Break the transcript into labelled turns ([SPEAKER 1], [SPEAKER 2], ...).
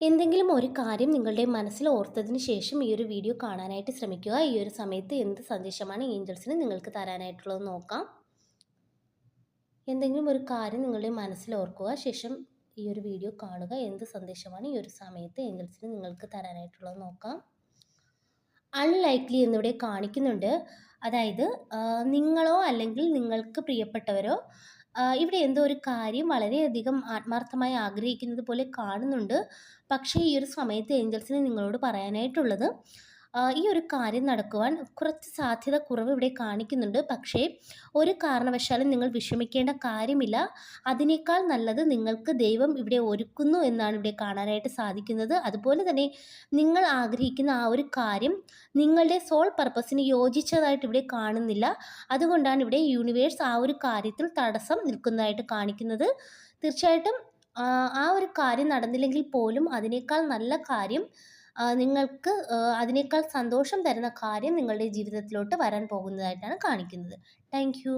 [SPEAKER 1] എന്തെങ്കിലും ഒരു കാര്യം നിങ്ങളുടെ മനസ്സിൽ ഓർത്തതിന് ശേഷം ഈ ഒരു വീഡിയോ കാണാനായിട്ട് ശ്രമിക്കുക. ഈ ഒരു സമയത്ത് എന്ത് സന്ദേശമാണ് ഏഞ്ചൽസിന് നിങ്ങൾക്ക് തരാനായിട്ടുള്ളത് നോക്കാം. എന്തെങ്കിലും ഒരു കാര്യം നിങ്ങളുടെ മനസ്സിൽ ഓർക്കുക. ശേഷം ഈ ഒരു വീഡിയോ കാണുക. എന്ത് സന്ദേശമാണ് ഈ ഒരു സമയത്ത് ഏഞ്ചൽസിന് നിങ്ങൾക്ക് തരാനായിട്ടുള്ളത് നോക്കാം. അൺലൈക്ലി എന്നിവിടെ കാണിക്കുന്നുണ്ട്. അതായത് നിങ്ങളോ അല്ലെങ്കിൽ നിങ്ങൾക്ക് പ്രിയപ്പെട്ടവരോ ഇവിടെ എന്തോ ഒരു കാര്യം വളരെയധികം ആത്മാർത്ഥമായി ആഗ്രഹിക്കുന്നത് പോലെ കാണുന്നുണ്ട്. പക്ഷേ ഈ ഒരു സമയത്ത് ഏഞ്ചൽസിന് നിങ്ങളോട് പറയാനായിട്ടുള്ളത് ഈ ഒരു കാര്യം നടക്കുവാൻ കുറച്ച് സാധ്യത കുറവ് ഇവിടെ കാണിക്കുന്നുണ്ട്. പക്ഷേ ഒരു കാരണവശാലും നിങ്ങൾ വിഷമിക്കേണ്ട കാര്യമില്ല. അതിനേക്കാൾ നല്ലത് നിങ്ങൾക്ക് ദൈവം ഇവിടെ ഒരുക്കുന്നു എന്നാണ് ഇവിടെ കാണാനായിട്ട് സാധിക്കുന്നത്. അതുപോലെ തന്നെ നിങ്ങൾ ആഗ്രഹിക്കുന്ന ആ ഒരു കാര്യം നിങ്ങളുടെ സോൾ പർപ്പസിന് യോജിച്ചതായിട്ട് ഇവിടെ കാണുന്നില്ല. അതുകൊണ്ടാണ് ഇവിടെ യൂണിവേഴ്സ് ആ ഒരു കാര്യത്തിൽ തടസ്സം നിൽക്കുന്നതായിട്ട് കാണിക്കുന്നത്. തീർച്ചയായിട്ടും ആ ഒരു കാര്യം നടന്നില്ലെങ്കിൽ പോലും അതിനേക്കാൾ നല്ല കാര്യം നിങ്ങൾക്ക് അതിനേക്കാൾ സന്തോഷം തരുന്ന കാര്യം നിങ്ങളുടെ ജീവിതത്തിലോട്ട് വരാൻ പോകുന്നതായിട്ടാണ് കാണിക്കുന്നത്. Thank you.